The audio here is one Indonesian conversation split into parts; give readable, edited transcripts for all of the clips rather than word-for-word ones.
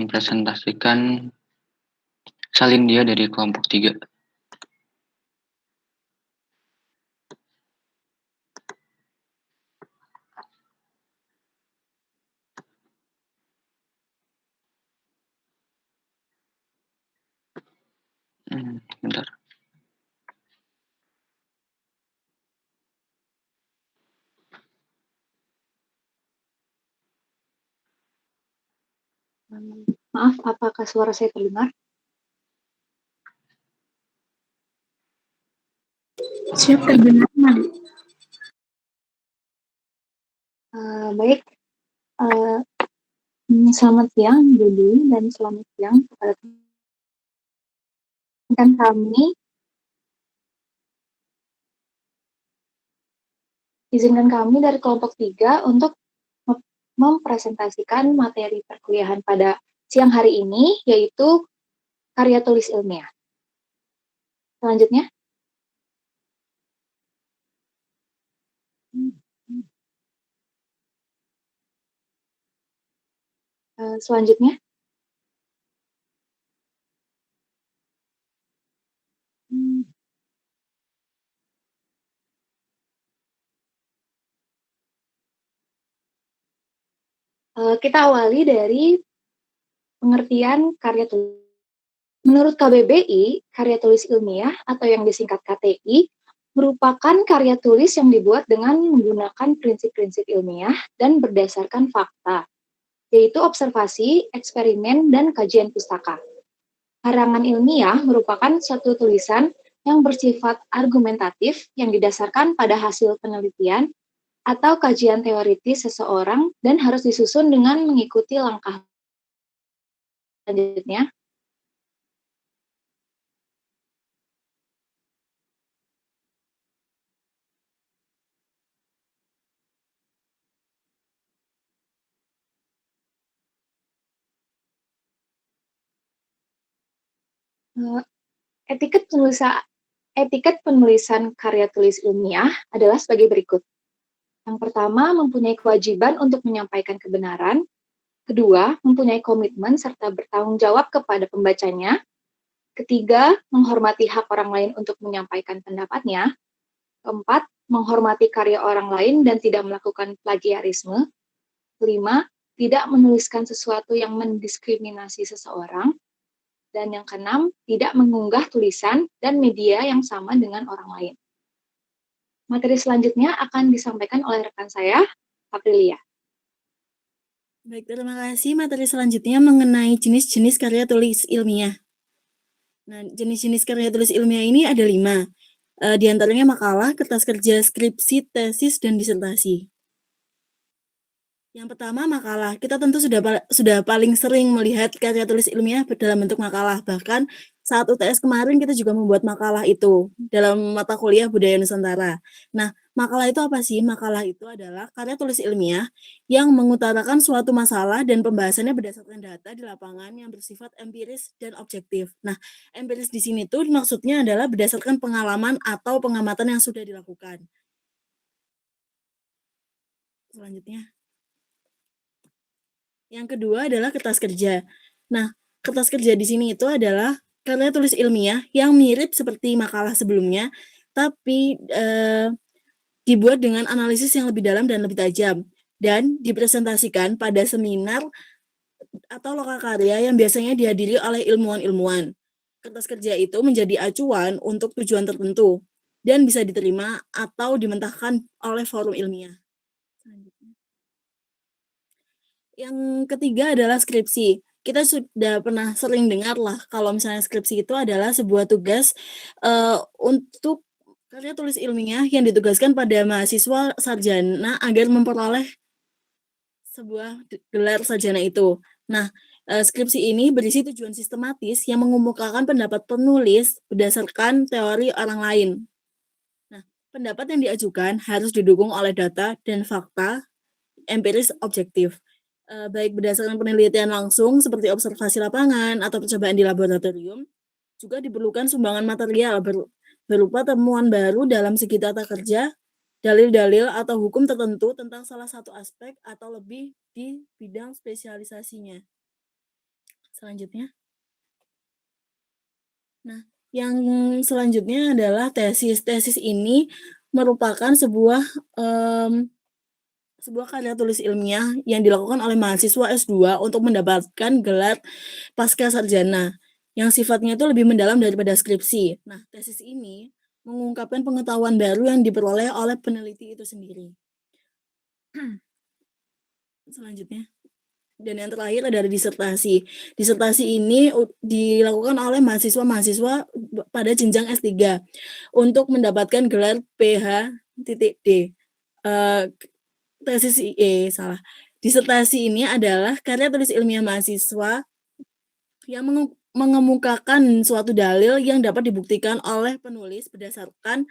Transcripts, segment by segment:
mempresentasikan salin dia dari kelompok 3. Bentar. Maaf, apakah suara saya terdengar? Siap terdengar, Madi. Baik, selamat siang, Budi, dan selamat siang kepada teman kami. Izinkan kami dari kelompok 3 untuk mempresentasikan materi perkuliahan pada siang hari ini, yaitu karya tulis ilmiah. Selanjutnya. Selanjutnya. Kita awali dari pengertian karya tulis. Menurut KBBI, karya tulis ilmiah atau yang disingkat KTI merupakan karya tulis yang dibuat dengan menggunakan prinsip-prinsip ilmiah dan berdasarkan fakta, yaitu observasi, eksperimen, dan kajian pustaka. Karangan ilmiah merupakan suatu tulisan yang bersifat argumentatif yang didasarkan pada hasil penelitian atau kajian teoritis seseorang dan harus disusun dengan mengikuti langkah selanjutnya. Etiket penulisan karya tulis ilmiah adalah sebagai berikut. Yang pertama, mempunyai kewajiban untuk menyampaikan kebenaran. Kedua, mempunyai komitmen serta bertanggung jawab kepada pembacanya. Ketiga, menghormati hak orang lain untuk menyampaikan pendapatnya. Keempat, menghormati karya orang lain dan tidak melakukan plagiarisme. Kelima, tidak menuliskan sesuatu yang mendiskriminasi seseorang. Dan yang keenam, tidak mengunggah tulisan dan media yang sama dengan orang lain. Materi selanjutnya akan disampaikan oleh rekan saya, Aprilia. Baik, terima kasih. Materi selanjutnya mengenai jenis-jenis karya tulis ilmiah. Nah, jenis-jenis karya tulis ilmiah ini ada 5. Di antaranya makalah, kertas kerja, skripsi, tesis, dan disertasi. Yang pertama, makalah. Kita tentu sudah paling sering melihat karya tulis ilmiah dalam bentuk makalah. Bahkan saat UTS kemarin kita juga membuat makalah itu dalam mata kuliah Budaya Nusantara. Nah, makalah itu apa sih? Makalah itu adalah karya tulis ilmiah yang mengutarakan suatu masalah dan pembahasannya berdasarkan data di lapangan yang bersifat empiris dan objektif. Nah, empiris di sini tuh maksudnya adalah berdasarkan pengalaman atau pengamatan yang sudah dilakukan. Selanjutnya. Yang kedua adalah kertas kerja. Nah, kertas kerja di sini itu adalah karya tulis ilmiah yang mirip seperti makalah sebelumnya, tapi dibuat dengan analisis yang lebih dalam dan lebih tajam, dan dipresentasikan pada seminar atau lokakarya yang biasanya dihadiri oleh ilmuwan-ilmuwan. Kertas kerja itu menjadi acuan untuk tujuan tertentu, dan bisa diterima atau dimentahkan oleh forum ilmiah. Yang ketiga adalah skripsi. Kita sudah pernah sering dengar lah kalau misalnya skripsi itu adalah sebuah tugas untuk karya tulis ilmiah yang ditugaskan pada mahasiswa sarjana agar memperoleh sebuah gelar sarjana itu. Nah, skripsi ini berisi tujuan sistematis yang mengemukakan pendapat penulis berdasarkan teori orang lain. Nah, pendapat yang diajukan harus didukung oleh data dan fakta empiris objektif. Baik berdasarkan penelitian langsung seperti observasi lapangan atau percobaan di laboratorium, juga diperlukan sumbangan material berupa temuan baru dalam segi tata kerja, dalil-dalil atau hukum tertentu tentang salah satu aspek atau lebih di bidang spesialisasinya. Selanjutnya. Nah, yang selanjutnya adalah tesis. Tesis ini merupakan sebuah karya tulis ilmiah yang dilakukan oleh mahasiswa S2 untuk mendapatkan gelar pascasarjana yang sifatnya itu lebih mendalam daripada skripsi. Nah, tesis ini mengungkapkan pengetahuan baru yang diperoleh oleh peneliti itu sendiri. Selanjutnya. Dan yang terakhir adalah disertasi. Disertasi ini dilakukan oleh mahasiswa-mahasiswa pada jenjang S3 untuk mendapatkan gelar PhD. Disertasi ini adalah karya tulis ilmiah mahasiswa yang mengemukakan suatu dalil yang dapat dibuktikan oleh penulis berdasarkan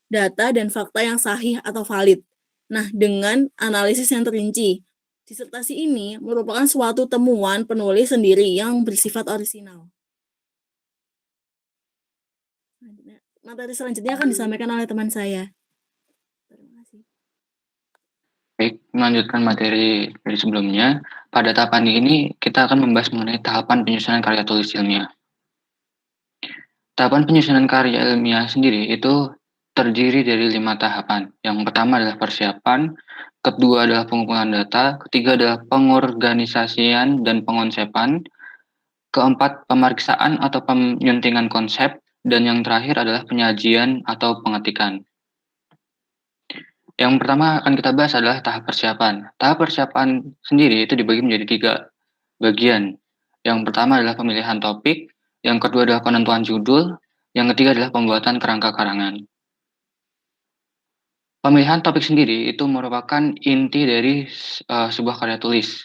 data dan fakta yang sahih atau valid. Nah, dengan analisis yang terinci. Disertasi ini merupakan suatu temuan penulis sendiri yang bersifat orisinal. Materi selanjutnya akan disampaikan oleh teman saya. Terima kasih. Baik, melanjutkan materi dari sebelumnya. Pada tahapan ini, kita akan membahas mengenai tahapan penyusunan karya tulis ilmiah. Tahapan penyusunan karya ilmiah sendiri itu terdiri dari 5 tahapan. Yang pertama adalah persiapan, kedua adalah pengumpulan data, ketiga adalah pengorganisasian dan pengonsepan, keempat pemeriksaan atau penyuntingan konsep, dan yang terakhir adalah penyajian atau pengetikan. Yang pertama akan kita bahas adalah tahap persiapan. Tahap persiapan sendiri itu dibagi menjadi 3 bagian. Yang pertama adalah pemilihan topik, yang kedua adalah penentuan judul, yang ketiga adalah pembuatan kerangka karangan. Pemilihan topik sendiri itu merupakan inti dari sebuah karya tulis.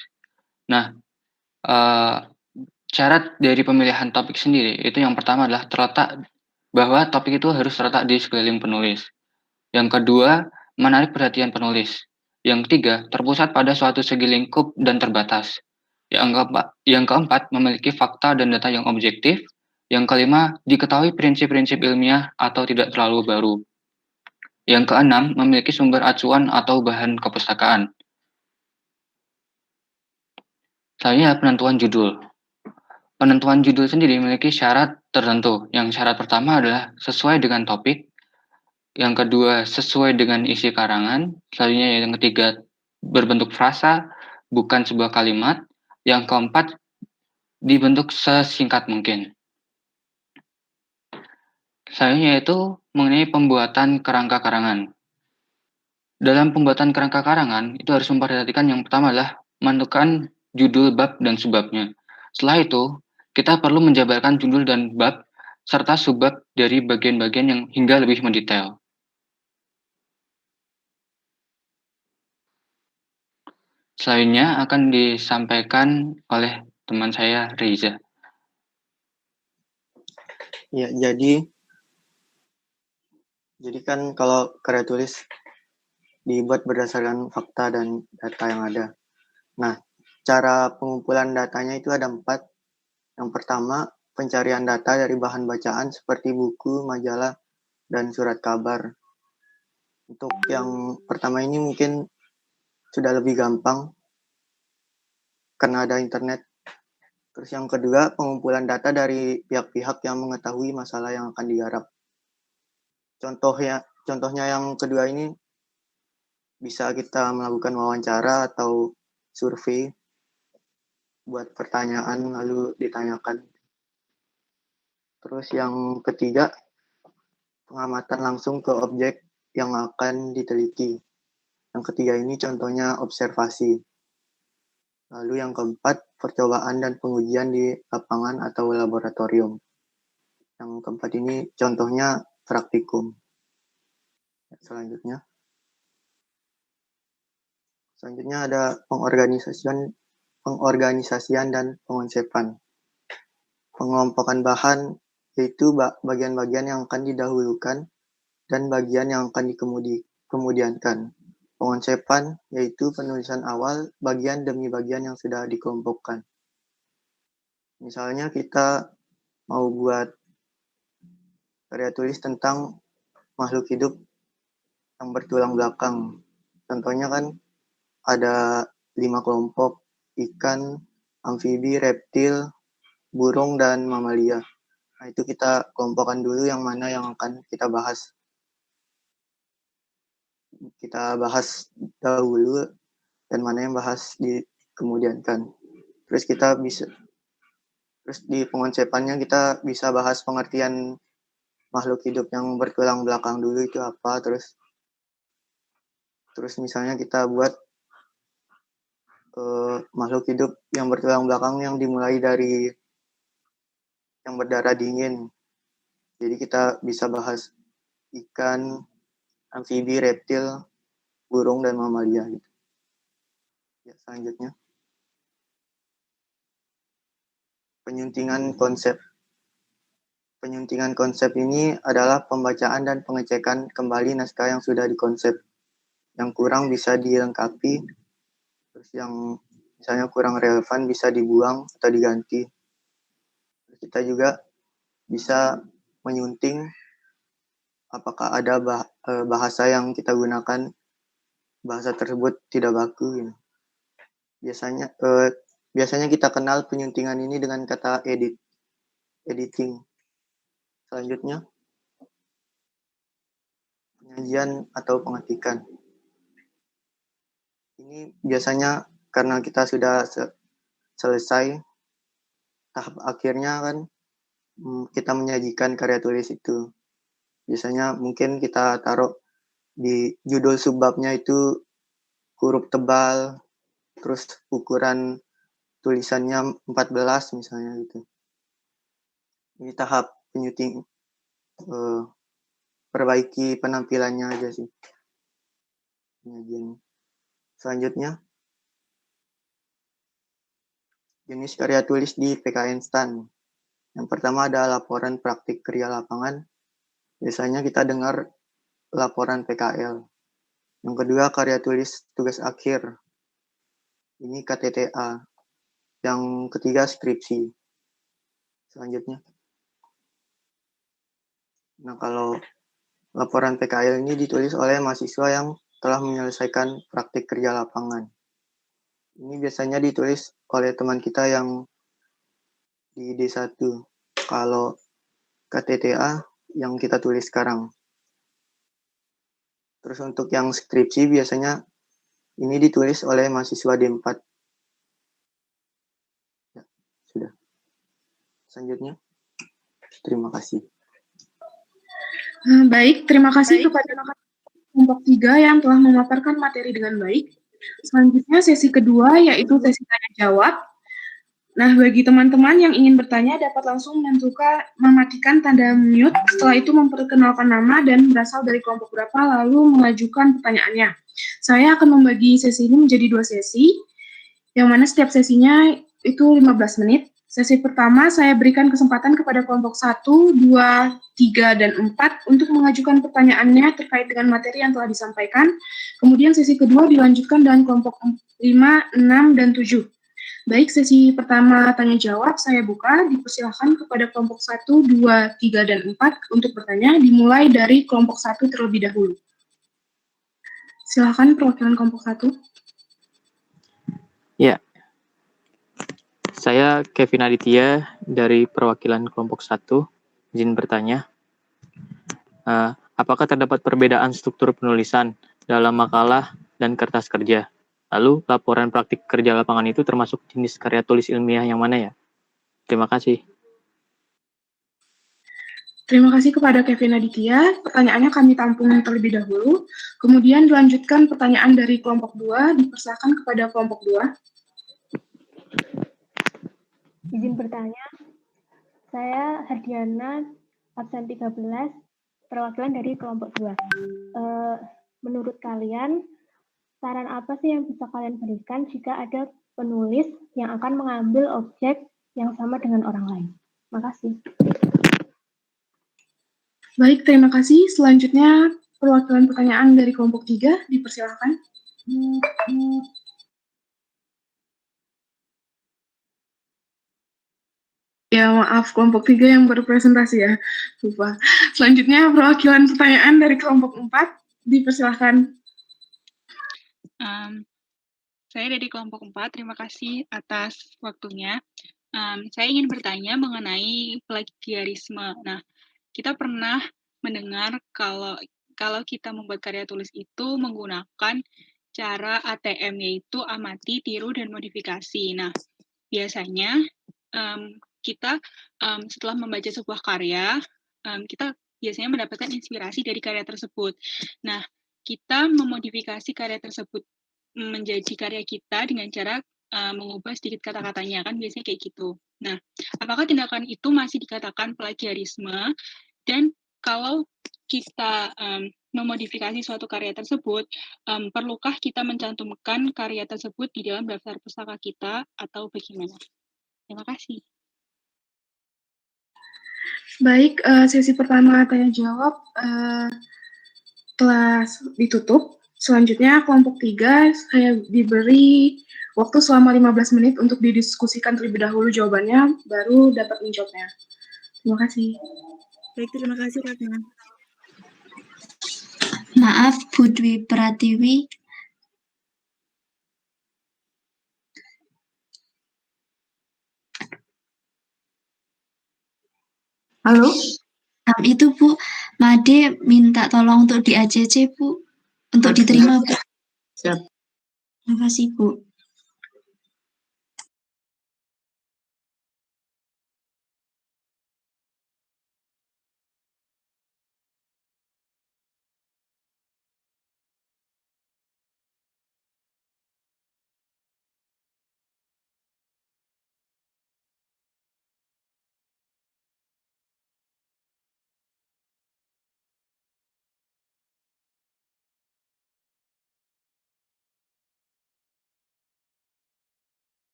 Nah, syarat dari pemilihan topik sendiri itu yang pertama adalah terletak bahwa topik itu harus terletak di sekeliling penulis. Yang kedua, menarik perhatian penulis. Yang ketiga, terpusat pada suatu segi lingkup dan terbatas. Yang keempat, memiliki fakta dan data yang objektif. Yang kelima, diketahui prinsip-prinsip ilmiah atau tidak terlalu baru. Yang keenam, memiliki sumber acuan atau bahan kepustakaan. Selanjutnya, penentuan judul. Penentuan judul sendiri memiliki syarat tertentu. Yang syarat pertama adalah sesuai dengan topik. Yang kedua, sesuai dengan isi karangan. Selanjutnya, yang ketiga, berbentuk frasa, bukan sebuah kalimat. Yang keempat, dibentuk sesingkat mungkin. Selanjutnya yaitu mengenai pembuatan kerangka karangan. Dalam pembuatan kerangka karangan, itu harus memperhatikan yang pertama adalah menentukan judul bab dan subbabnya. Setelah itu, kita perlu menjabarkan judul dan bab serta subbab dari bagian-bagian yang hingga lebih mendetail. Selanjutnya akan disampaikan oleh teman saya, Reza. Ya, jadi kan kalau karya tulis dibuat berdasarkan fakta dan data yang ada. Nah, cara pengumpulan datanya itu ada 4. Yang pertama, pencarian data dari bahan bacaan seperti buku, majalah, dan surat kabar. Untuk yang pertama ini mungkin sudah lebih gampang karena ada internet. Terus yang kedua, pengumpulan data dari pihak-pihak yang mengetahui masalah yang akan digarap. Contohnya yang kedua ini bisa kita melakukan wawancara atau survei buat pertanyaan lalu ditanyakan. Terus yang ketiga, pengamatan langsung ke objek yang akan diteliti. Yang ketiga ini contohnya observasi. Lalu yang keempat, percobaan dan pengujian di lapangan atau laboratorium. Yang keempat ini contohnya praktikum. Selanjutnya ada pengorganisasian dan pengonsepan. Pengelompokan bahan yaitu bagian-bagian yang akan didahulukan dan bagian yang akan dikemudiankan. Pengonsepan yaitu penulisan awal bagian demi bagian yang sudah dikelompokkan. Misalnya kita mau buat karya tulis tentang makhluk hidup yang bertulang belakang. Contohnya kan ada 5 kelompok, ikan, amfibi, reptil, burung, dan mamalia. Nah, itu kita kelompokkan dulu yang mana yang akan kita bahas. Kita bahas dahulu dan mana yang bahas di kemudian kan. Terus di pengonsepannya kita bisa bahas pengertian makhluk hidup yang bertulang belakang dulu itu apa, terus misalnya kita buat makhluk hidup yang bertulang belakang yang dimulai dari yang berdarah dingin. Jadi kita bisa bahas ikan, amfibi, reptil, burung, dan mamalia gitu. Ya, selanjutnya penyuntingan konsep. Penyuntingan konsep ini adalah pembacaan dan pengecekan kembali naskah yang sudah dikonsep. Yang kurang bisa dilengkapi, terus yang misalnya kurang relevan bisa dibuang atau diganti. Kita juga bisa menyunting apakah ada bahasa yang kita gunakan, bahasa tersebut tidak baku gitu. Biasanya kita kenal penyuntingan ini dengan kata editing. Selanjutnya, penyajian atau pengetikan. Ini biasanya karena kita sudah selesai tahap akhirnya kan, kita menyajikan karya tulis itu. Biasanya mungkin kita taruh di judul subbabnya itu huruf tebal, terus ukuran tulisannya 14 misalnya gitu. Ini tahap penyunting, perbaiki penampilannya aja sih. Penyajian. Selanjutnya, jenis karya tulis di PKN STAN. Yang pertama ada laporan praktik kerja lapangan. Biasanya kita dengar laporan PKL. Yang kedua, karya tulis tugas akhir. Ini KTTA. Yang ketiga, skripsi. Selanjutnya. Nah, kalau laporan PKL ini ditulis oleh mahasiswa yang telah menyelesaikan praktik kerja lapangan. Ini biasanya ditulis oleh teman kita yang di D1. Kalau KTTA yang kita tulis sekarang. Terus untuk yang skripsi biasanya ini ditulis oleh mahasiswa D4. Ya, sudah. Selanjutnya. Terima kasih. Baik, terima kasih kepada kelompok 3 yang telah memaparkan materi dengan baik. Selanjutnya sesi kedua yaitu sesi tanya jawab. Nah, bagi teman-teman yang ingin bertanya dapat langsung mematikan tanda mute, setelah itu memperkenalkan nama dan berasal dari kelompok berapa, lalu mengajukan pertanyaannya. Saya akan membagi sesi ini menjadi 2 sesi, yang mana setiap sesinya itu 15 menit. Sesi pertama saya berikan kesempatan kepada kelompok 1, 2, 3, dan 4 untuk mengajukan pertanyaannya terkait dengan materi yang telah disampaikan. Kemudian sesi kedua dilanjutkan dengan kelompok 5, 6, dan 7. Baik, sesi pertama tanya jawab saya buka. Dipersilakan kepada kelompok 1, 2, 3, dan 4 untuk bertanya, dimulai dari kelompok 1 terlebih dahulu. Silakan perwakilan kelompok 1. Ya. Saya Kevin Aditya dari perwakilan kelompok 1. Izin bertanya. Apakah terdapat perbedaan struktur penulisan dalam makalah dan kertas kerja? Lalu, laporan praktik kerja lapangan itu termasuk jenis karya tulis ilmiah yang mana ya? Terima kasih. Terima kasih kepada Kevin Aditya. Pertanyaannya kami tampung terlebih dahulu. Kemudian dilanjutkan pertanyaan dari kelompok 2. Dipersilakan kepada kelompok 2. Izin bertanya, saya Hardiana, absen 13, perwakilan dari kelompok 2. Menurut kalian, saran apa sih yang bisa kalian berikan jika ada penulis yang akan mengambil objek yang sama dengan orang lain? Makasih. Baik, terima kasih. Selanjutnya, perwakilan pertanyaan dari kelompok 3, dipersilakan. Ya, maaf, kelompok 3 yang berpresentasi ya. Lupa. Selanjutnya, perwakilan pertanyaan dari kelompok 4, dipersilakan. Saya dari kelompok 4, terima kasih atas waktunya. Saya ingin bertanya mengenai plagiarisme. Nah, kita pernah mendengar kalau kita membuat karya tulis itu menggunakan cara ATM, yaitu amati, tiru, dan modifikasi. Nah, biasanya kita setelah membaca sebuah karya, kita biasanya mendapatkan inspirasi dari karya tersebut. Nah, kita memodifikasi karya tersebut menjadi karya kita dengan cara mengubah sedikit kata-katanya, kan biasanya kayak gitu. Nah, apakah tindakan itu masih dikatakan plagiarisme? Dan kalau kita memodifikasi suatu karya tersebut, perlukah kita mencantumkan karya tersebut di dalam daftar pustaka kita atau bagaimana? Terima kasih. Baik, sesi pertama tanya jawab telah ditutup. Selanjutnya kelompok 3 saya diberi waktu selama 15 menit untuk didiskusikan terlebih dahulu jawabannya, baru dapat menjawabnya. Terima kasih. Baik, terima kasih Ratna. Maaf, Bu Dwi Pratiwi. Halo? Itu Bu, Made minta tolong untuk di ACC Bu, untuk diterima Bu. Siap. Terima kasih Bu.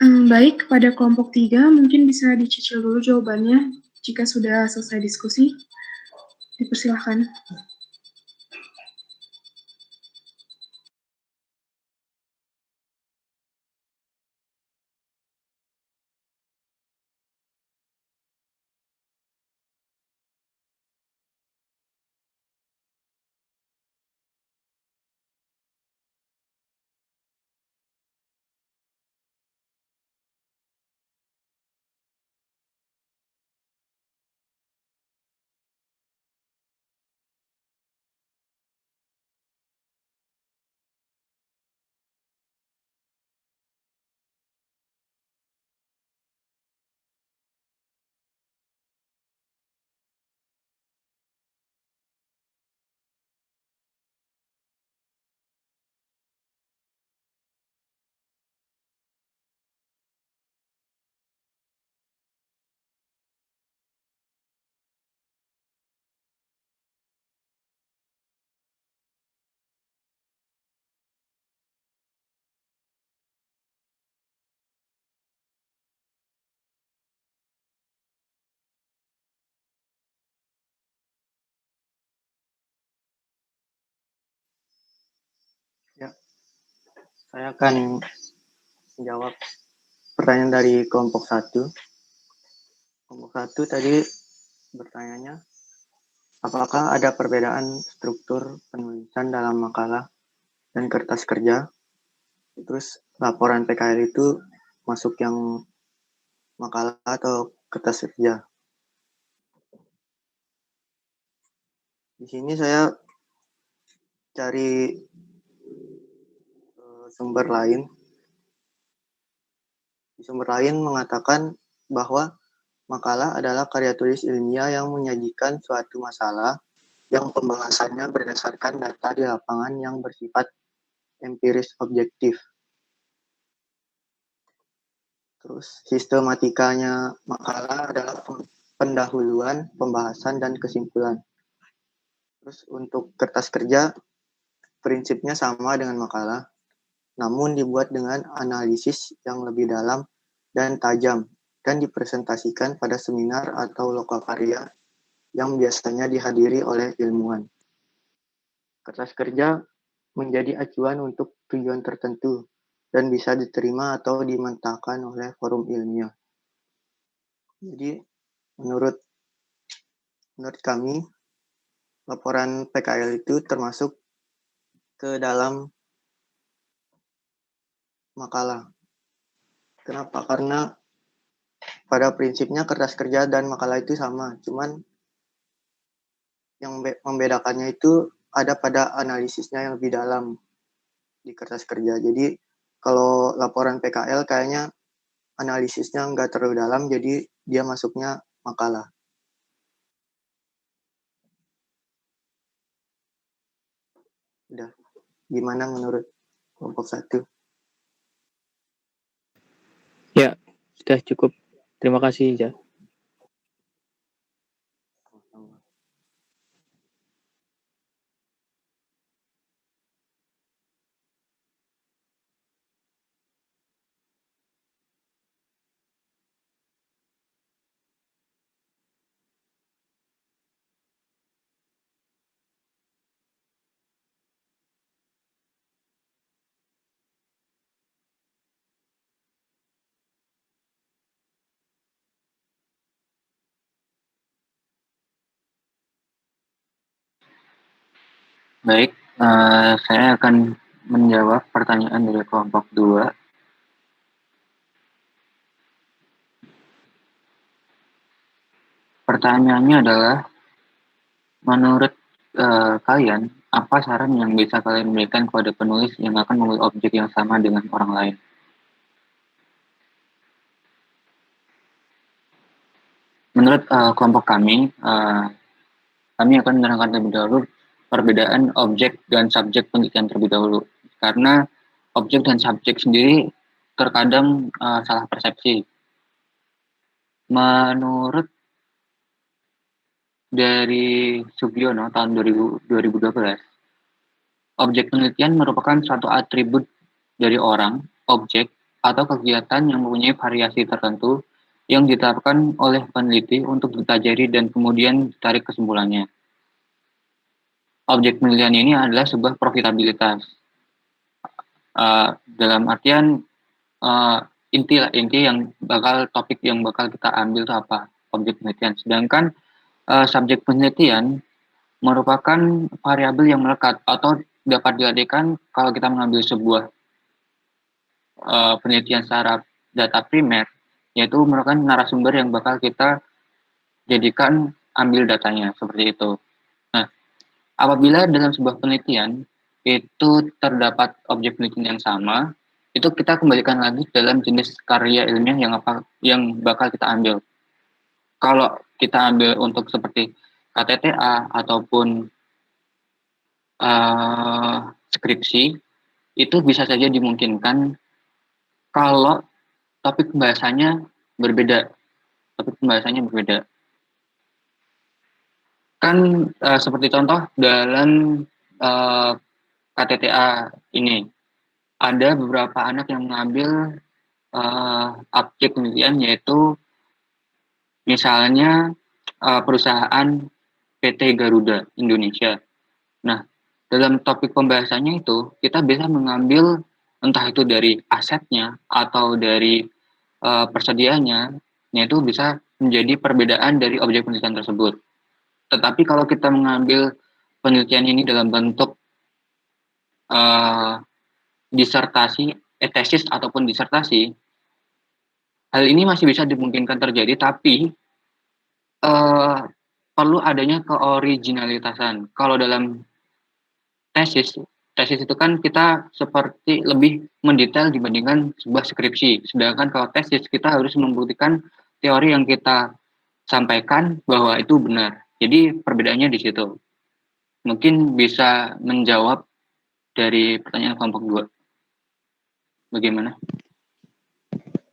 Baik, pada kelompok 3 mungkin bisa dicicil dulu jawabannya jika sudah selesai diskusi. Dipersilahkan. Ya, saya akan menjawab pertanyaan dari kelompok 1. Kelompok 1 tadi bertanyanya, apakah ada perbedaan struktur penulisan dalam makalah dan kertas kerja? Terus laporan PKL itu masuk yang makalah atau kertas kerja? Di sini saya cari sumber lain. Sumber lain mengatakan bahwa makalah adalah karya tulis ilmiah yang menyajikan suatu masalah yang pembahasannya berdasarkan data di lapangan yang bersifat empiris objektif. Terus sistematikanya makalah adalah pendahuluan, pembahasan, dan kesimpulan. Terus untuk kertas kerja, prinsipnya sama dengan makalah, namun dibuat dengan analisis yang lebih dalam dan tajam, dan dipresentasikan pada seminar atau lokakarya yang biasanya dihadiri oleh ilmuwan. Kertas kerja menjadi acuan untuk tujuan tertentu dan bisa diterima atau dimentahkan oleh forum ilmiah. Jadi menurut kami, laporan PKL itu termasuk ke dalam makalah. Kenapa? Karena pada prinsipnya kertas kerja dan makalah itu sama, cuman yang membedakannya itu ada pada analisisnya yang lebih dalam di kertas kerja. Jadi kalau laporan PKL kayaknya analisisnya nggak terlalu dalam, jadi dia masuknya makalah. Udah, gimana menurut kelompok 1? Ya, sudah cukup. Terima kasih, Ja. Baik, saya akan menjawab pertanyaan dari kelompok 2. Pertanyaannya adalah, menurut kalian, apa saran yang bisa kalian berikan kepada penulis yang akan membuat objek yang sama dengan orang lain? Menurut kelompok kami akan menerangkan terlebih dahulu perbedaan objek dan subjek penelitian terlebih dahulu. Karena objek dan subjek sendiri terkadang salah persepsi. Menurut dari Sugiono tahun 2012, objek penelitian merupakan suatu atribut dari orang, objek, atau kegiatan yang mempunyai variasi tertentu yang ditetapkan oleh peneliti untuk dipelajari dan kemudian ditarik kesimpulannya. Objek penelitian ini adalah sebuah profitabilitas. Dalam artian inti yang topik yang bakal kita ambil itu apa, objek penelitian. Sedangkan subjek penelitian merupakan variabel yang melekat atau dapat diartikan kalau kita mengambil sebuah penelitian secara data primer, yaitu merupakan narasumber yang bakal kita jadikan ambil datanya, seperti itu. Nah, apabila dalam sebuah penelitian itu terdapat objek penelitian yang sama, itu kita kembalikan lagi dalam jenis karya ilmiah yang bakal kita ambil. Kalau kita ambil untuk seperti KTTA ataupun skripsi, itu bisa saja dimungkinkan kalau topik pembahasannya berbeda. Kan seperti contoh dalam KTTA ini, ada beberapa anak yang mengambil objek penelitian, yaitu misalnya perusahaan PT Garuda Indonesia. Nah, dalam topik pembahasannya itu, kita bisa mengambil entah itu dari asetnya atau dari persediaannya, yaitu bisa menjadi perbedaan dari objek penelitian tersebut. Tetapi kalau kita mengambil penelitian ini dalam bentuk disertasi, tesis ataupun disertasi, hal ini masih bisa dimungkinkan terjadi, tapi perlu adanya keoriginalitasan. Kalau dalam tesis itu kan kita seperti lebih mendetail dibandingkan sebuah skripsi. Sedangkan kalau tesis kita harus membuktikan teori yang kita sampaikan bahwa itu benar. Jadi perbedaannya di situ. Mungkin bisa menjawab dari pertanyaan kelompok 2. Bagaimana?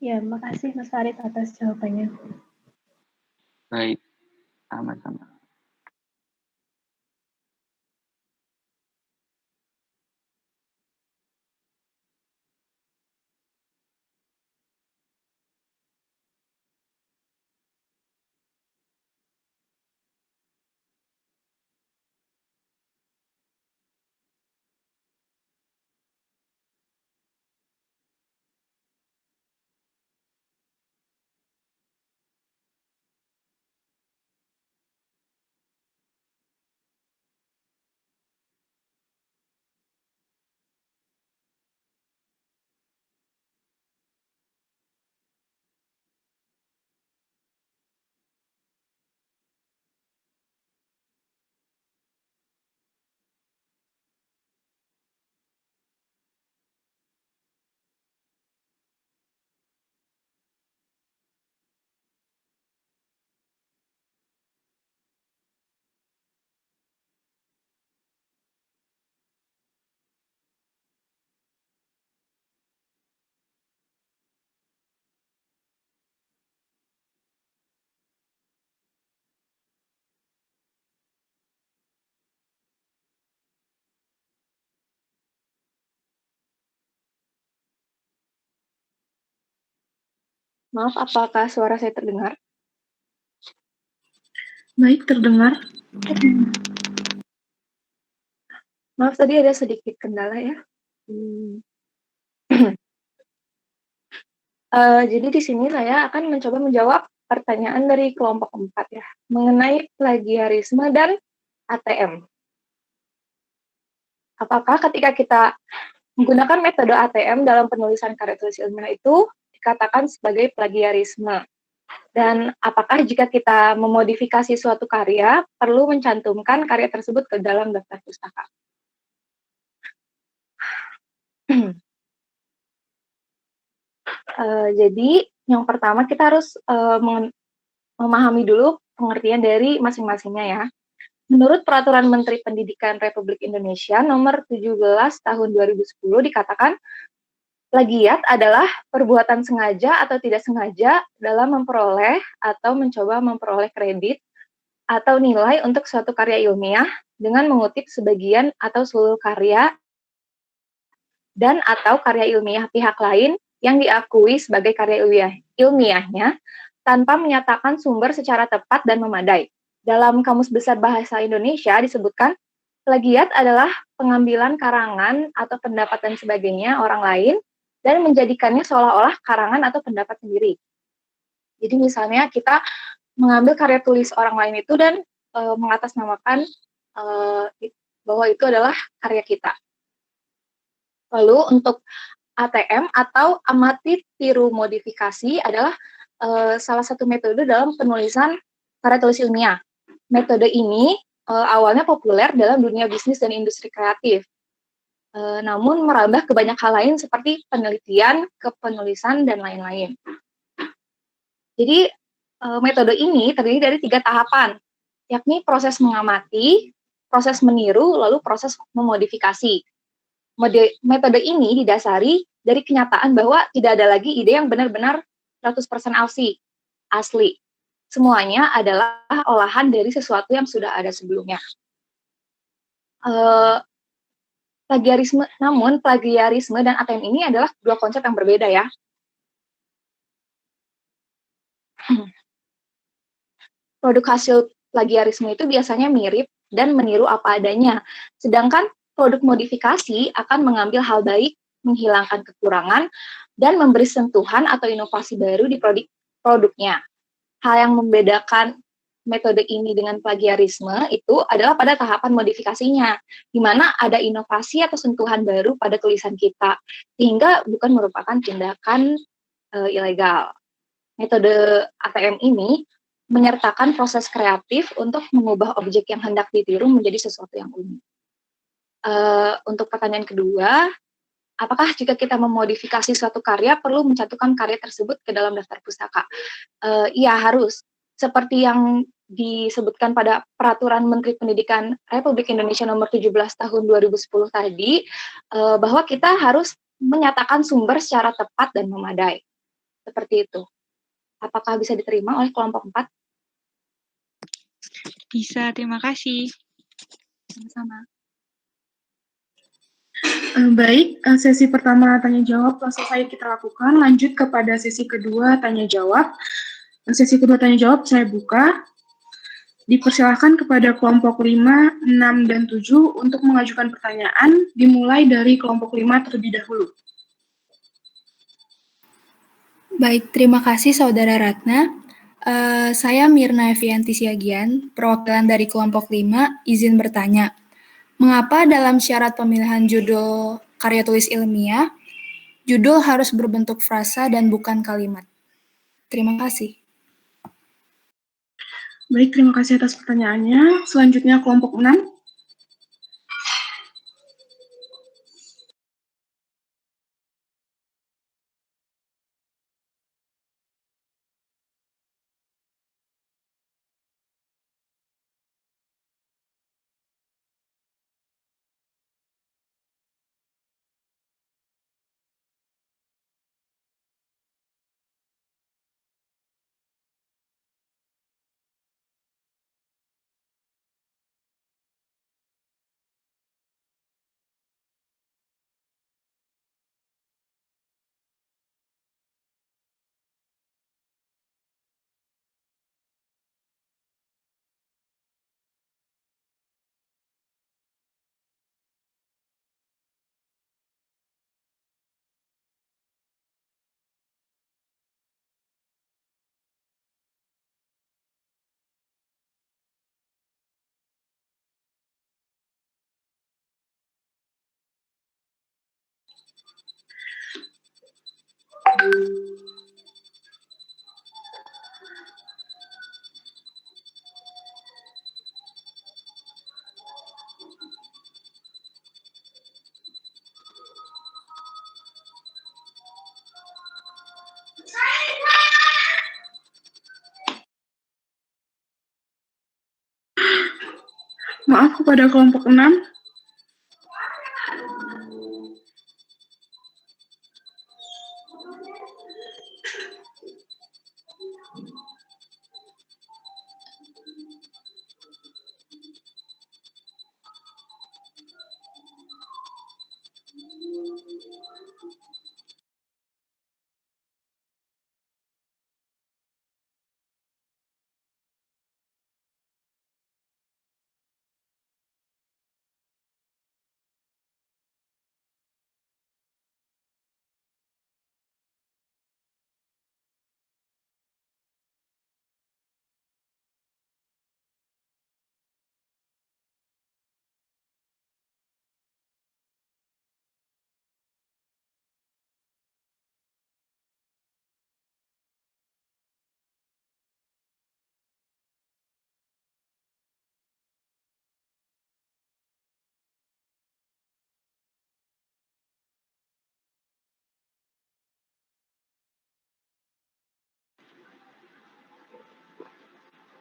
Ya, makasih Mas Farid atas jawabannya. Baik, sama-sama. Maaf, apakah suara saya terdengar? Baik, terdengar. Maaf, tadi ada sedikit kendala ya. Jadi di sini saya akan mencoba menjawab pertanyaan dari kelompok 4 ya, mengenai plagiarisme dan ATM. Apakah ketika kita menggunakan metode ATM dalam penulisan karya tulis ilmiah itu dikatakan sebagai plagiarisme? Dan apakah jika kita memodifikasi suatu karya, perlu mencantumkan karya tersebut ke dalam daftar pustaka? Jadi yang pertama kita harus memahami dulu pengertian dari masing-masingnya ya. Menurut Peraturan Menteri Pendidikan Republik Indonesia Nomor 17 Tahun 2010 dikatakan plagiat adalah perbuatan sengaja atau tidak sengaja dalam memperoleh atau mencoba memperoleh kredit atau nilai untuk suatu karya ilmiah dengan mengutip sebagian atau seluruh karya dan atau karya ilmiah pihak lain yang diakui sebagai karya ilmiahnya tanpa menyatakan sumber secara tepat dan memadai. Dalam Kamus Besar Bahasa Indonesia disebutkan, plagiat adalah pengambilan karangan atau pendapat dan sebagainya orang lain dan menjadikannya seolah-olah karangan atau pendapat sendiri. Jadi misalnya kita mengambil karya tulis orang lain itu dan mengatasnamakan bahwa itu adalah karya kita. Lalu untuk ATM atau amati tiru modifikasi adalah salah satu metode dalam penulisan karya tulis ilmiah. Metode ini awalnya populer dalam dunia bisnis dan industri kreatif, namun merambah ke banyak hal lain seperti penelitian, kepenulisan, dan lain-lain. Jadi metode ini terdiri dari 3 tahapan, yakni proses mengamati, proses meniru, lalu proses memodifikasi. Metode ini didasari dari kenyataan bahwa tidak ada lagi ide yang benar-benar 100% asli. Semuanya adalah olahan dari sesuatu yang sudah ada sebelumnya. Namun plagiarisme dan ATM ini adalah 2 konsep yang berbeda ya. Produk hasil plagiarisme itu biasanya mirip dan meniru apa adanya, sedangkan produk modifikasi akan mengambil hal baik, menghilangkan kekurangan, dan memberi sentuhan atau inovasi baru di produknya. Hal yang membedakan metode ini dengan plagiarisme itu adalah pada tahapan modifikasinya, di mana ada inovasi atau sentuhan baru pada tulisan kita, sehingga bukan merupakan tindakan ilegal. Metode ATM ini menyertakan proses kreatif untuk mengubah objek yang hendak ditiru menjadi sesuatu yang unik. Untuk pertanyaan kedua, apakah jika kita memodifikasi suatu karya perlu mencantumkan karya tersebut ke dalam daftar pustaka? Iya, harus. Seperti yang disebutkan pada Peraturan Menteri Pendidikan Republik Indonesia Nomor 17 Tahun 2010 tadi, bahwa kita harus menyatakan sumber secara tepat dan memadai. Seperti itu. Apakah bisa diterima oleh kelompok 4? Bisa, terima kasih. Sama-sama. Baik, sesi pertama tanya jawab telah selesai kita lakukan. Lanjut kepada sesi kedua tanya jawab. Sesi kedua tanya jawab saya buka. Dipersilakan kepada kelompok 5, 6, dan 7 untuk mengajukan pertanyaan, dimulai dari kelompok 5 terlebih dahulu. Baik, terima kasih Saudara Ratna. Saya Mirna Evianti Siagian, perwakilan dari kelompok 5, izin bertanya. Mengapa dalam syarat pemilihan judul karya tulis ilmiah, judul harus berbentuk frasa dan bukan kalimat? Terima kasih. Baik, terima kasih atas pertanyaannya. Selanjutnya kelompok 6. Maaf kepada kelompok 6.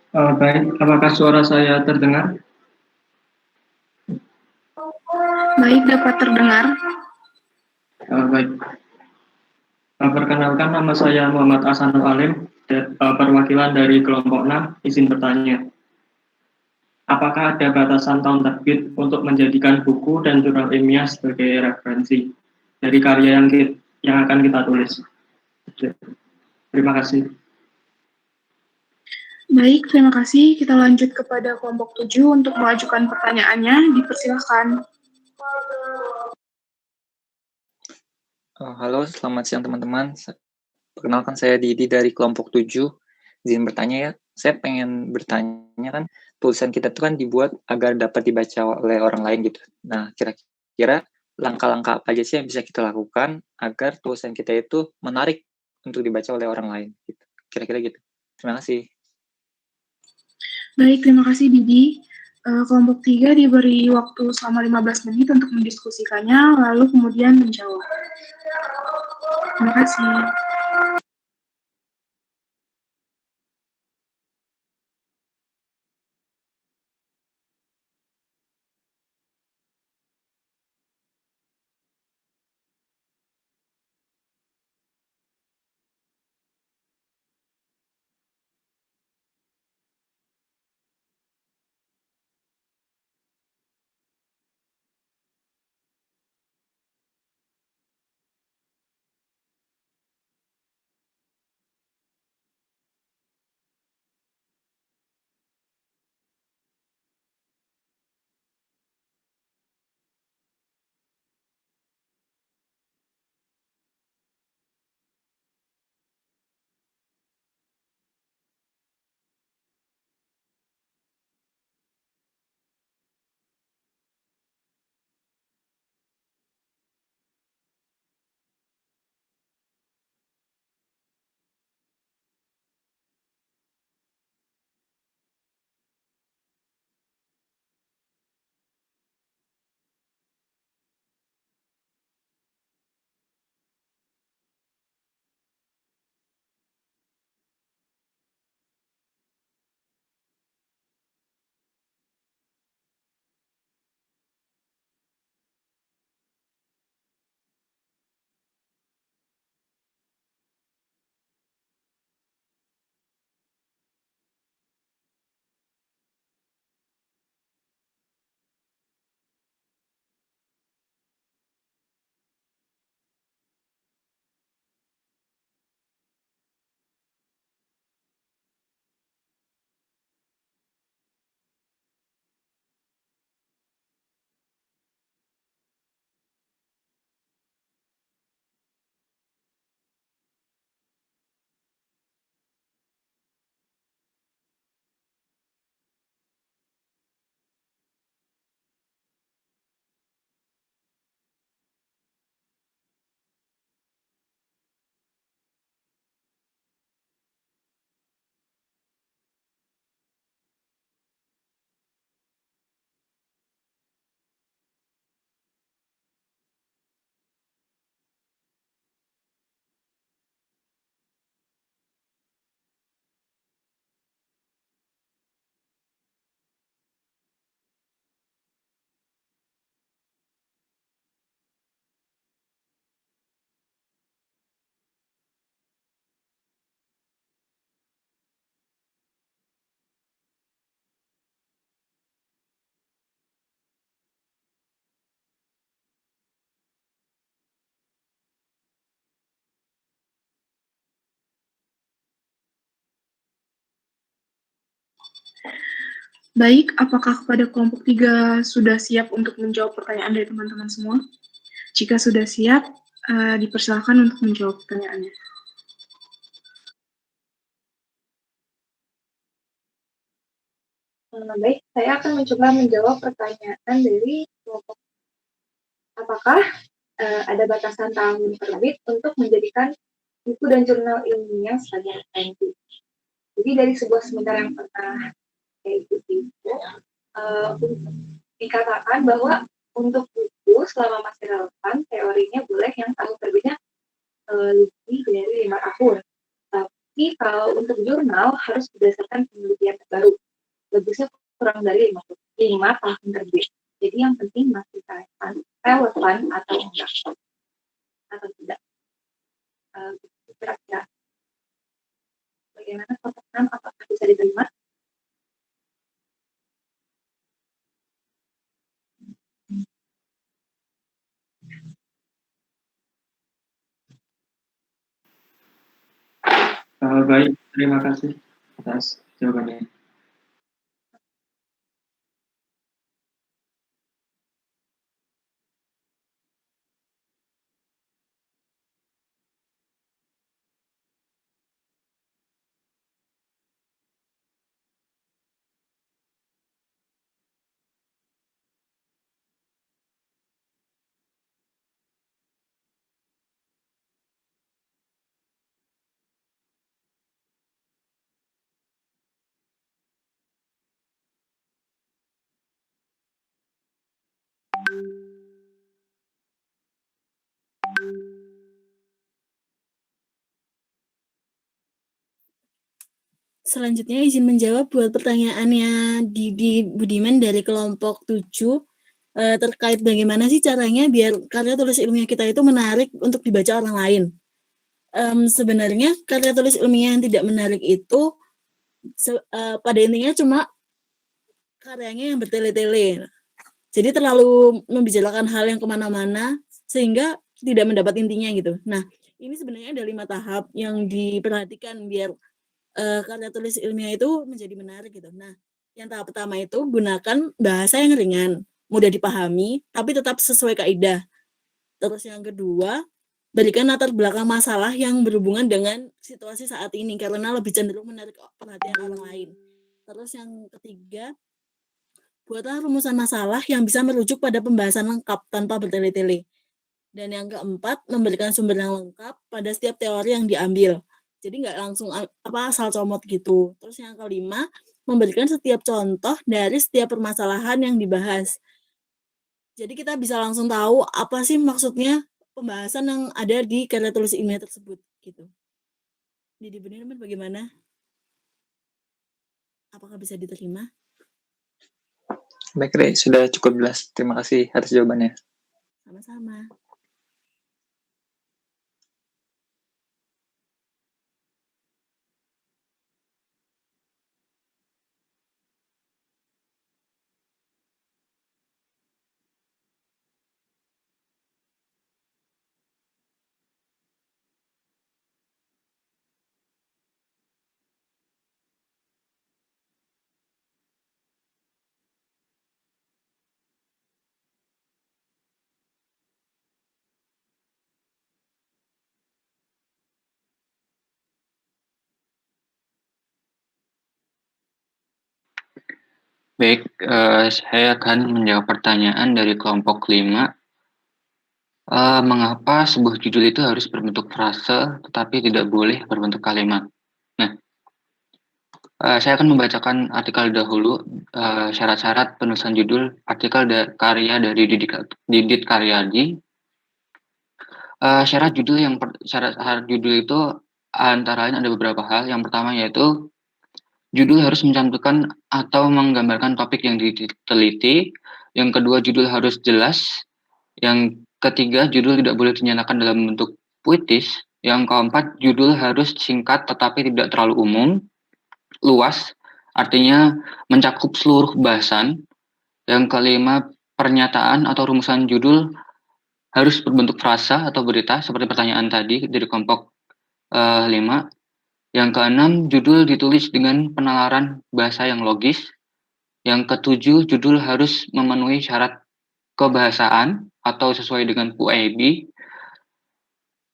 Baik, apakah suara saya terdengar? Baik, dapat terdengar. Baik. Perkenalkan, nama saya Muhammad Hasanul Alim, perwakilan dari kelompok 6, izin bertanya. Apakah ada batasan tahun terbit untuk menjadikan buku dan jurnal ilmiah sebagai referensi dari karya yang akan kita tulis? Terima kasih. Baik, terima kasih. Kita lanjut kepada kelompok 7 untuk mengajukan pertanyaannya. Dipersilakan. Halo, selamat siang teman-teman. Perkenalkan, saya Didi dari kelompok 7. Izin bertanya ya, saya pengen bertanya kan, tulisan kita itu kan dibuat agar dapat dibaca oleh orang lain gitu. Nah, kira-kira langkah-langkah apa aja sih yang bisa kita lakukan agar tulisan kita itu menarik untuk dibaca oleh orang lain gitu. Kira-kira gitu. Terima kasih. Baik, terima kasih Didi. Kelompok 3 diberi waktu selama 15 menit untuk mendiskusikannya, lalu kemudian menjawab. Terima kasih. Baik, apakah kepada kelompok 3 sudah siap untuk menjawab pertanyaan dari teman-teman semua? Jika sudah siap, dipersilakan untuk menjawab pertanyaannya. Baik, saya akan mencoba menjawab pertanyaan dari kelompok. Apakah ada batasan tahun terbit untuk menjadikan buku dan jurnal ilmiah sebagai referensi? Jadi dari sebuah seminar yang pernah saya ikuti itu, dikatakan bahwa untuk buku selama masih relevan, teorinya boleh yang tahun terbitnya lebih dari 5 tahun. Tapi Tapi kalau untuk jurnal harus berdasarkan penelitian terbaru. Bagusnya kurang dari 5 tahun terbit. Jadi yang penting masih relevan atau enggak. Atau tidak. Kira-kira. Bagaimana kotak 6 apakah bisa diterima? Baik, terima kasih atas jawabannya. Selanjutnya izin menjawab buat pertanyaannya Didi Budiman dari kelompok 7 terkait bagaimana sih caranya biar karya tulis ilmiah kita itu menarik untuk dibaca orang lain. Sebenarnya karya tulis ilmiah yang tidak menarik itu pada intinya cuma karyanya yang bertele-tele. Jadi terlalu membicarakan hal yang kemana-mana sehingga tidak mendapat intinya gitu. Nah, ini sebenarnya ada 5 tahap yang diperhatikan biar karya tulis ilmiah itu menjadi menarik gitu. Nah, yang tahap pertama itu gunakan bahasa yang ringan, mudah dipahami, tapi tetap sesuai kaidah. Terus yang kedua, berikan latar belakang masalah yang berhubungan dengan situasi saat ini karena lebih cenderung menarik perhatian orang lain. Terus yang ketiga, buatlah rumusan masalah yang bisa merujuk pada pembahasan lengkap tanpa bertele-tele. Dan yang keempat, memberikan sumber yang lengkap pada setiap teori yang diambil. Jadi nggak langsung asal comot gitu. Terus yang kelima, memberikan setiap contoh dari setiap permasalahan yang dibahas. Jadi kita bisa langsung tahu apa sih maksudnya pembahasan yang ada di karya tulis ilmiah tersebut gitu. Jadi benar bagaimana? Apakah bisa diterima? Baik, Re, sudah cukup jelas. Terima kasih atas jawabannya. Sama-sama. Baik, saya akan menjawab pertanyaan dari kelompok 5. Mengapa sebuah judul itu harus berbentuk frase, tetapi tidak boleh berbentuk kalimat? Nah, saya akan membacakan artikel dahulu, syarat-syarat penulisan judul artikel karya dari Didit Karyadi. Syarat judul itu antara lain ada beberapa hal. Yang pertama yaitu judul harus mencantumkan atau menggambarkan topik yang diteliti. Yang kedua, judul harus jelas. Yang ketiga, judul tidak boleh dinyatakan dalam bentuk puitis. Yang keempat, judul harus singkat tetapi tidak terlalu luas, artinya mencakup seluruh bahasan. Yang kelima, pernyataan atau rumusan judul harus berbentuk frasa atau berita seperti pertanyaan tadi dari kelompok 5. Yang keenam, judul ditulis dengan penalaran bahasa yang logis. Yang ketujuh, judul harus memenuhi syarat kebahasaan atau sesuai dengan PUAB.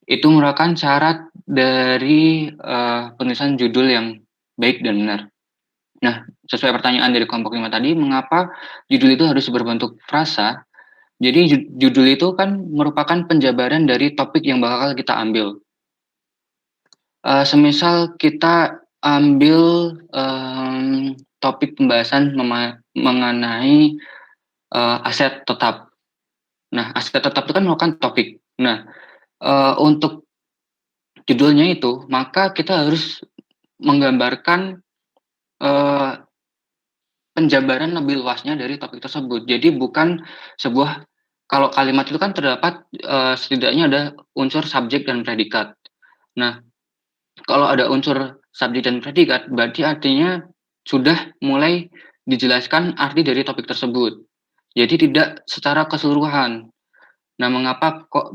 Itu merupakan syarat dari penulisan judul yang baik dan benar. Nah, sesuai pertanyaan dari kelompok 5 tadi, mengapa judul itu harus berbentuk frasa? Jadi judul itu kan merupakan penjabaran dari topik yang bakal kita ambil. Semisal kita ambil topik pembahasan mengenai aset tetap. Nah, aset tetap itu kan merupakan topik. Nah, untuk judulnya itu, maka kita harus menggambarkan penjabaran lebih luasnya dari topik tersebut. Jadi bukan sebuah, kalau kalimat itu kan terdapat setidaknya ada unsur subjek dan predikat. Nah, kalau ada unsur subjek dan predikat, berarti artinya sudah mulai dijelaskan arti dari topik tersebut. Jadi tidak secara keseluruhan. Nah, mengapa kok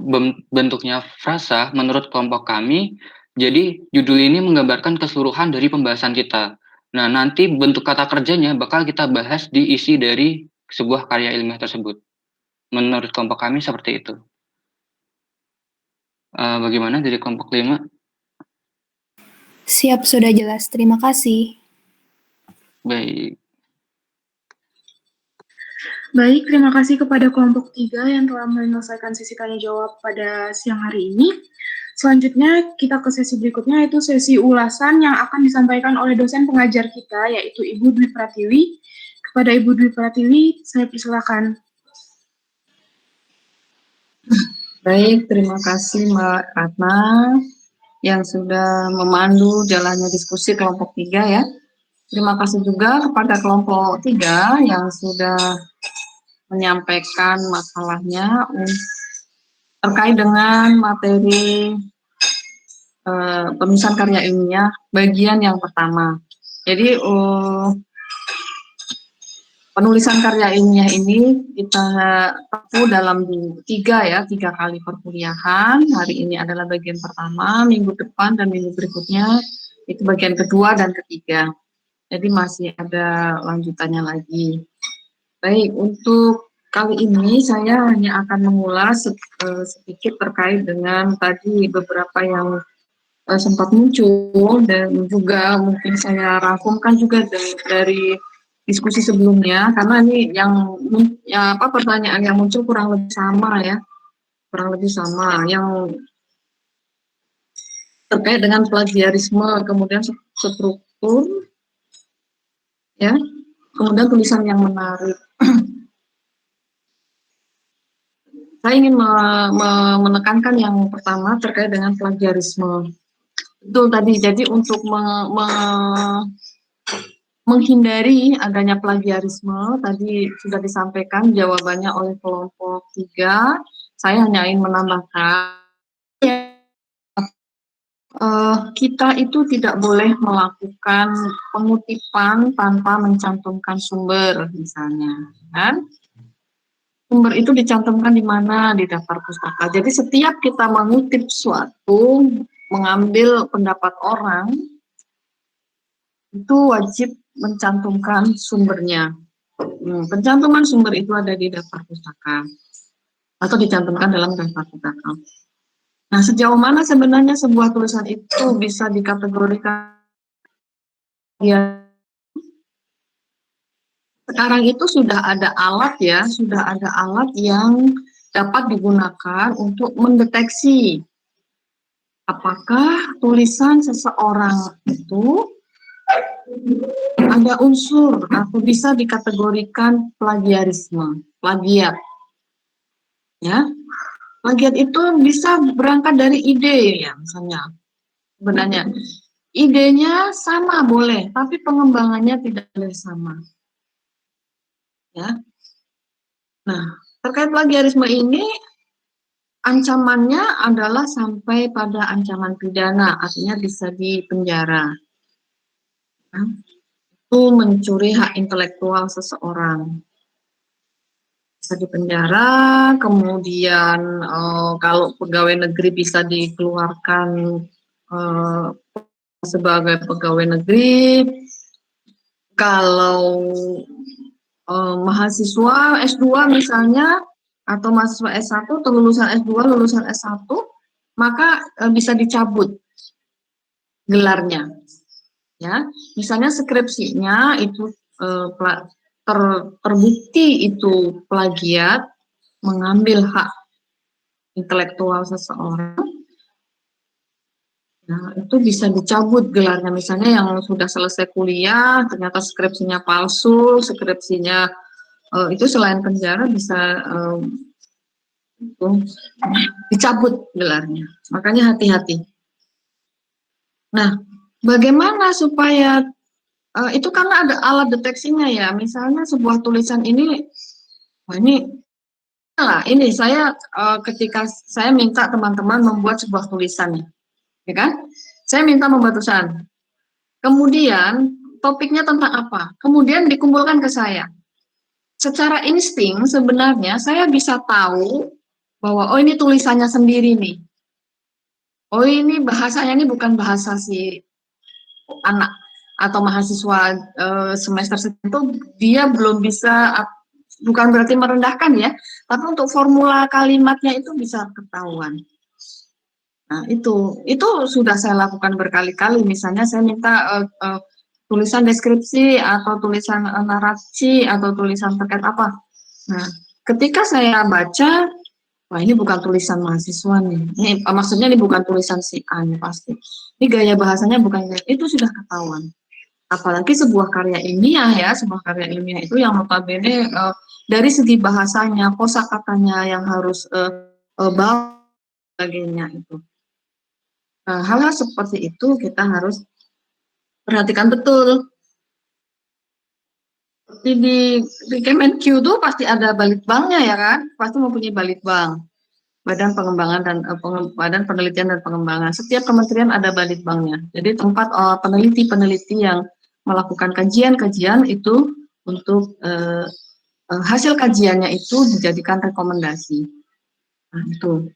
bentuknya frasa menurut kelompok kami? Jadi judul ini menggambarkan keseluruhan dari pembahasan kita. Nah, nanti bentuk kata kerjanya bakal kita bahas di isi dari sebuah karya ilmiah tersebut. Menurut kelompok kami seperti itu. Bagaimana dari kelompok 5? Siap, sudah jelas. Terima kasih. Baik. Baik, terima kasih kepada kelompok 3 yang telah menyelesaikan sesi tanya jawab pada siang hari ini. Selanjutnya kita ke sesi berikutnya, yaitu sesi ulasan yang akan disampaikan oleh dosen pengajar kita, yaitu Ibu Dwi Pratiwi. Kepada Ibu Dwi Pratiwi, saya persilakan. Baik, terima kasih Mbak Ratna yang sudah memandu jalannya diskusi kelompok 3 ya. Terima kasih juga kepada kelompok 3 yang sudah menyampaikan masalahnya terkait dengan materi penulisan karya ilmiah bagian yang pertama. Jadi penulisan karya ilmiah ini kita tempuh dalam 3 kali perkuliahan. Hari ini adalah bagian pertama, minggu depan dan minggu berikutnya itu bagian kedua dan ketiga. Jadi masih ada lanjutannya lagi. Baik, untuk kali ini saya hanya akan mengulas sedikit terkait dengan tadi beberapa yang sempat muncul dan juga mungkin saya rangkumkan juga dari diskusi sebelumnya, karena ini pertanyaan yang muncul kurang lebih sama ya, yang terkait dengan plagiarisme, kemudian struktur, ya, kemudian tulisan yang menarik. Saya ingin menekankan yang pertama terkait dengan plagiarisme. Betul tadi, jadi untuk menghindari adanya plagiarisme, tadi sudah disampaikan jawabannya oleh kelompok 3, saya hanya ingin menambahkan, kita itu tidak boleh melakukan pengutipan tanpa mencantumkan sumber, misalnya, kan? Sumber itu dicantumkan di mana? Di daftar pustaka. Jadi setiap kita mengutip suatu, mengambil pendapat orang, itu wajib mencantumkan sumbernya. Pencantuman sumber itu ada di daftar pustaka atau dicantumkan dalam daftar pustaka. Nah, sejauh mana sebenarnya sebuah tulisan itu bisa dikategorikan? Ya, sekarang itu sudah ada alat ya, yang dapat digunakan untuk mendeteksi apakah tulisan seseorang itu ada unsur atau bisa dikategorikan plagiarisme, plagiat. Ya, plagiat itu bisa berangkat dari ide ya, misalnya. Sebenarnya idenya sama boleh, tapi pengembangannya tidak boleh sama. Ya. Nah, terkait plagiarisme ini ancamannya adalah sampai pada ancaman pidana, artinya bisa dipenjara. Nah, itu mencuri hak intelektual seseorang. Bisa dipenjara, kemudian kalau pegawai negeri bisa dikeluarkan sebagai pegawai negeri. Kalau mahasiswa S2 misalnya, atau mahasiswa S1 atau lulusan S2, lulusan S1, maka bisa dicabut gelarnya. Ya, misalnya skripsinya itu terbukti itu plagiat, mengambil hak intelektual seseorang, nah, itu bisa dicabut gelarnya. Misalnya yang sudah selesai kuliah, ternyata skripsinya palsu, skripsinya itu selain penjara bisa dicabut gelarnya. Makanya hati-hati. Nah, bagaimana supaya itu karena ada alat deteksinya ya. Misalnya sebuah tulisan ini, wah ini saya ketika saya minta teman-teman membuat sebuah tulisan, ya kan? Saya minta membuat tulisan. Kemudian topiknya tentang apa? Kemudian dikumpulkan ke saya. Secara insting sebenarnya saya bisa tahu bahwa oh ini tulisannya sendiri nih. Oh ini bahasanya ini bukan bahasa si anak atau mahasiswa semester itu, dia belum bisa, bukan berarti merendahkan ya, tapi untuk formula kalimatnya itu bisa ketahuan. Nah itu sudah saya lakukan berkali-kali. Misalnya saya minta tulisan deskripsi atau tulisan narasi atau tulisan terkait apa. Nah ketika saya baca, wah ini bukan tulisan mahasiswa nih. Ini maksudnya ini bukan tulisan si A nih pasti. Ini gaya bahasanya bukan, itu sudah ketahuan. Apalagi sebuah karya ilmiah ya, sebuah karya ilmiah itu yang notabene dari segi bahasanya, kosakatanya yang harus bagus sebagainya itu. Hal-hal seperti itu kita harus perhatikan betul. Seperti di Kemenq itu pasti ada balitbanknya ya kan, pasti mempunyai balitbank, Badan Pengembangan dan Badan Penelitian dan Pengembangan. Setiap kementerian ada balitbanknya. Jadi tempat peneliti-peneliti yang melakukan kajian-kajian itu untuk hasil kajiannya itu dijadikan rekomendasi. Nah, itu.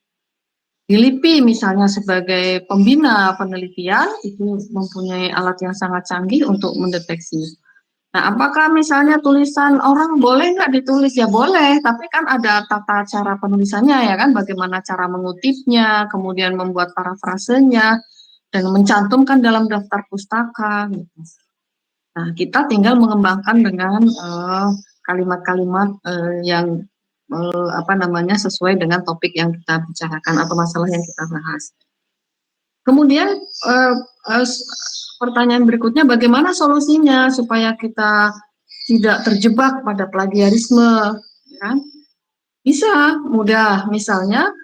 Di LIPI misalnya sebagai pembina penelitian itu mempunyai alat yang sangat canggih untuk mendeteksi. Nah, apakah misalnya tulisan orang boleh nggak ditulis? Ya boleh, tapi kan ada tata cara penulisannya ya kan, bagaimana cara mengutipnya, kemudian membuat parafrasenya, dan mencantumkan dalam daftar pustaka. Gitu. Nah, kita tinggal mengembangkan dengan kalimat-kalimat yang sesuai dengan topik yang kita bicarakan atau masalah yang kita bahas. Kemudian pertanyaan berikutnya, bagaimana solusinya supaya kita tidak terjebak pada plagiarisme? Ya? Bisa, mudah. Misalnya,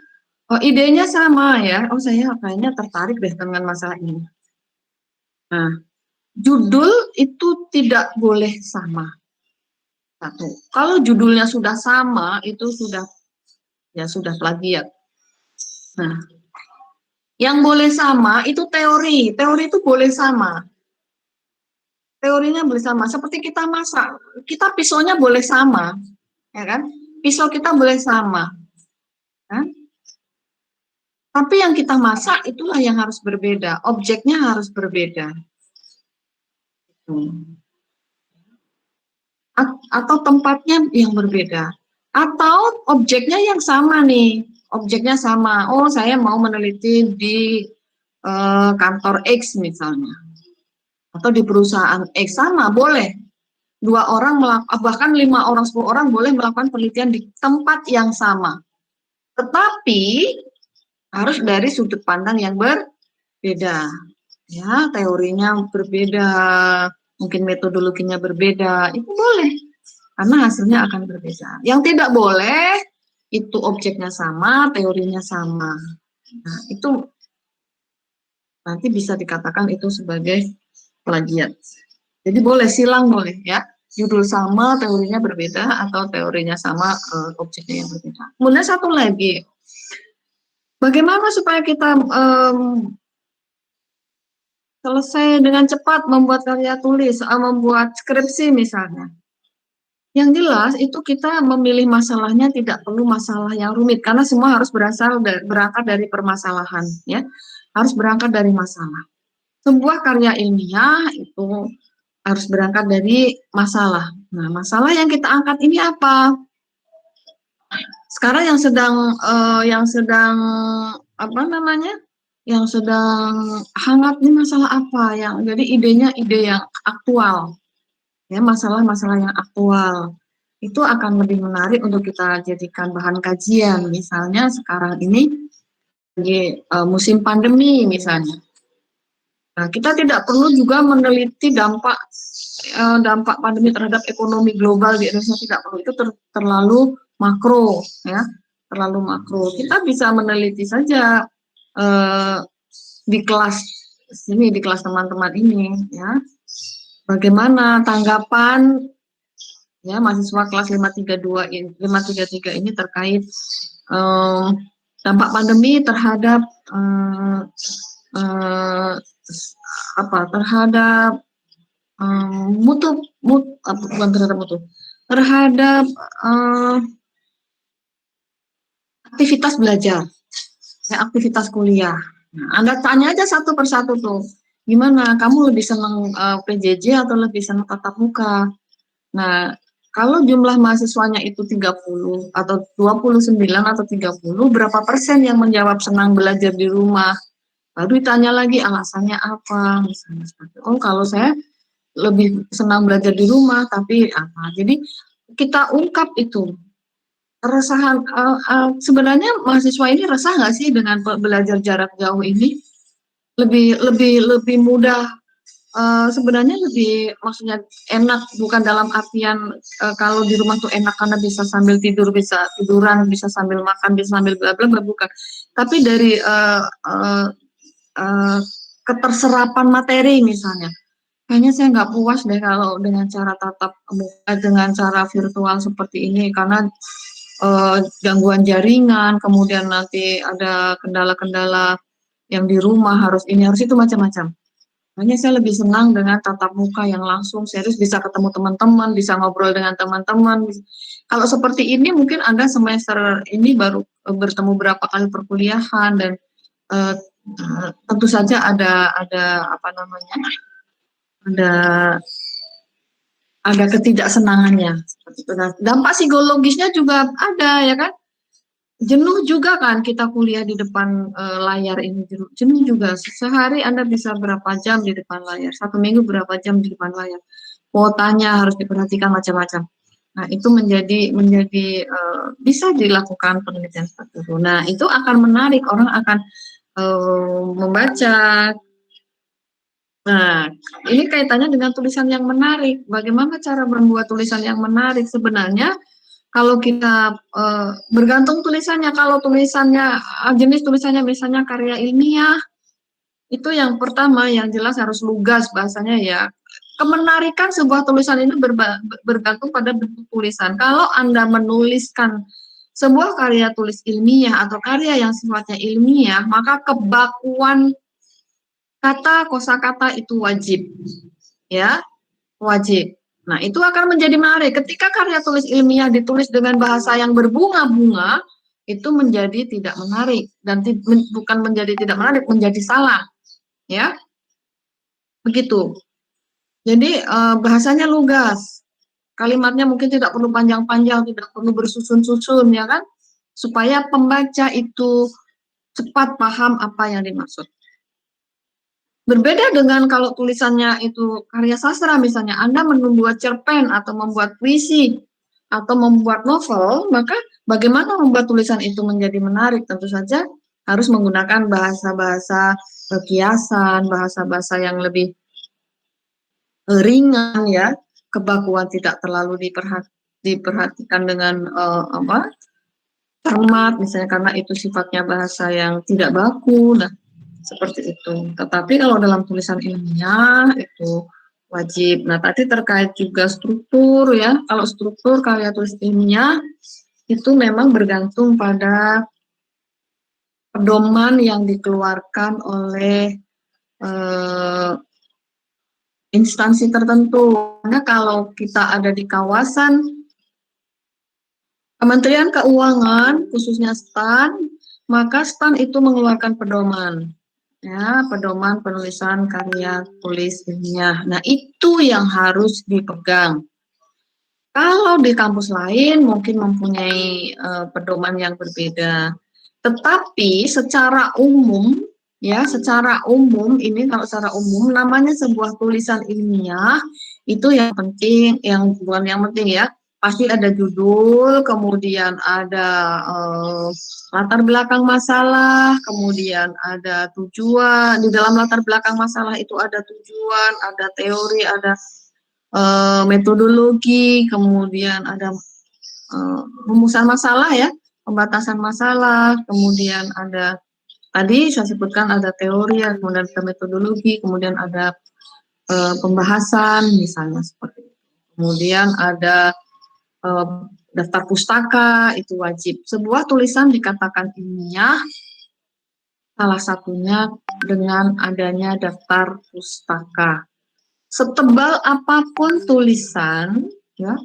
idenya sama ya. Oh, saya kayaknya tertarik deh dengan masalah ini. Nah, judul itu tidak boleh sama. Satu. Kalau judulnya sudah sama, itu sudah plagiat. Nah, yang boleh sama itu teori. Teori itu boleh sama. Teorinya boleh sama. Seperti kita masak, kita pisaunya boleh sama, ya kan? Pisau kita boleh sama, kan? Tapi yang kita masak itulah yang harus berbeda. Objeknya harus berbeda. Atau tempatnya yang berbeda. Atau objeknya yang sama nih. Objeknya sama. Oh, saya mau meneliti di kantor X misalnya. Atau di perusahaan X, sama, boleh. 2 orang bahkan 5 orang, 10 orang boleh melakukan penelitian di tempat yang sama. Tetapi harus dari sudut pandang yang berbeda. Ya, teorinya berbeda, mungkin metodologinya berbeda, itu boleh. Karena hasilnya akan berbeda. Yang tidak boleh, itu objeknya sama, teorinya sama. Nah, itu nanti bisa dikatakan itu sebagai plagiat. Jadi boleh, silang boleh ya. Judul sama, teorinya berbeda, atau teorinya sama, objeknya yang berbeda. Kemudian satu lagi, bagaimana supaya kita selesai dengan cepat membuat karya tulis, membuat skripsi misalnya. Yang jelas itu kita memilih masalahnya tidak perlu masalah yang rumit, karena semua harus berangkat dari permasalahan, ya. Harus berangkat dari masalah. Sebuah karya ilmiah itu harus berangkat dari masalah. Nah, masalah yang kita angkat ini apa? Sekarang yang sedang yang sedang hangat ini masalah apa? Jadi idenya ide yang aktual, ya, masalah-masalah yang aktual itu akan lebih menarik untuk kita jadikan bahan kajian. Misalnya sekarang ini lagi musim pandemi misalnya. Nah, kita tidak perlu juga meneliti dampak pandemi terhadap ekonomi global di Indonesia, tidak perlu, itu terlalu makro, ya, terlalu makro. Kita bisa meneliti saja di kelas sini di kelas teman-teman ini ya. Bagaimana tanggapan ya mahasiswa kelas 533 ini terkait dampak pandemi terhadap terhadap terhadap aktivitas belajar, ya, aktivitas kuliah. Nah, Anda tanya aja satu persatu tuh, gimana kamu lebih senang PJJ atau lebih senang tatap muka? Nah, kalau jumlah mahasiswanya itu 30 atau 29 atau 30, berapa persen yang menjawab senang belajar di rumah? Baru ditanya lagi alasannya apa, misalnya seperti, oh kalau saya lebih senang belajar di rumah, tapi apa? Jadi kita ungkap itu keresahan. Sebenarnya mahasiswa ini resah nggak sih dengan belajar jarak jauh ini? Lebih mudah, sebenarnya lebih, maksudnya enak bukan dalam artian kalau di rumah tuh enak karena bisa sambil tidur, bisa tiduran, bisa sambil makan, bisa sambil bla bla bla, bukan. Tapi dari keterserapan materi misalnya. Kayaknya saya nggak puas deh kalau dengan cara tatap muka, dengan cara virtual seperti ini, karena gangguan jaringan, kemudian nanti ada kendala-kendala yang di rumah, harus ini, harus itu, macam-macam. Makanya saya lebih senang dengan tatap muka yang langsung, serius, bisa ketemu teman-teman, bisa ngobrol dengan teman-teman. Kalau seperti ini mungkin Anda semester ini baru bertemu berapa kali perkuliahan, dan tentu saja ada apa namanya, ada ketidaksenangannya. Dampak psikologisnya juga ada, ya kan? Jenuh juga kan kita kuliah di depan layar ini, jenuh juga. Sehari Anda bisa berapa jam di depan layar, 1 minggu berapa jam di depan layar, kuotanya harus diperhatikan, macam-macam. Nah, itu menjadi bisa dilakukan penelitian seperti itu. Nah, itu akan menarik, orang akan membaca. Nah, ini kaitannya dengan tulisan yang menarik. Bagaimana cara membuat tulisan yang menarik? Sebenarnya kalau kita bergantung tulisannya, kalau tulisannya jenis tulisannya misalnya karya ilmiah, itu yang pertama yang jelas harus lugas bahasanya ya. Kemenarikan sebuah tulisan ini bergantung pada bentuk tulisan. Kalau Anda menuliskan sebuah karya tulis ilmiah atau karya yang sifatnya ilmiah, maka kebakuan kata, kosakata itu wajib, ya, wajib. Nah, itu akan menjadi menarik. Ketika karya tulis ilmiah ditulis dengan bahasa yang berbunga-bunga, itu menjadi tidak menarik, dan bukan menjadi tidak menarik, menjadi salah, ya, begitu. Jadi bahasanya lugas, kalimatnya mungkin tidak perlu panjang-panjang, tidak perlu bersusun-susun, ya kan, supaya pembaca itu cepat paham apa yang dimaksud. Berbeda dengan kalau tulisannya itu karya sastra, misalnya Anda membuat cerpen atau membuat puisi atau membuat novel, maka bagaimana membuat tulisan itu menjadi menarik? Tentu saja harus menggunakan bahasa-bahasa kiasan, bahasa-bahasa yang lebih ringan, ya, kebakuan tidak terlalu diperhatikan dengan cermat, misalnya, karena itu sifatnya bahasa yang tidak baku. Nah, seperti itu. Tetapi kalau dalam tulisan ilmiah itu wajib. Nah, tadi terkait juga struktur, ya. Kalau struktur karya tulis ilmiah itu memang bergantung pada pedoman yang dikeluarkan oleh instansi tertentu. Karena kalau kita ada di kawasan Kementerian Keuangan, khususnya STAN, maka STAN itu mengeluarkan pedoman. Ya, pedoman penulisan karya tulis ilmiah. Nah, itu yang harus dipegang. Kalau di kampus lain mungkin mempunyai pedoman yang berbeda. Tetapi secara umum, ya, secara umum ini, kalau secara umum namanya sebuah tulisan ilmiah itu yang penting, yang bukan yang penting, ya, pasti ada judul, kemudian ada latar belakang masalah, kemudian ada tujuan. Di dalam latar belakang masalah itu ada tujuan, ada teori, ada metodologi, kemudian ada rumusan masalah, ya, pembatasan masalah, kemudian ada Tadi saya sebutkan ada teori, kemudian ada metodologi, kemudian ada pembahasan, misalnya seperti itu. Kemudian ada daftar pustaka, itu wajib. Sebuah tulisan dikatakan ilmiah, salah satunya dengan adanya daftar pustaka. Setebal apapun tulisan, ya,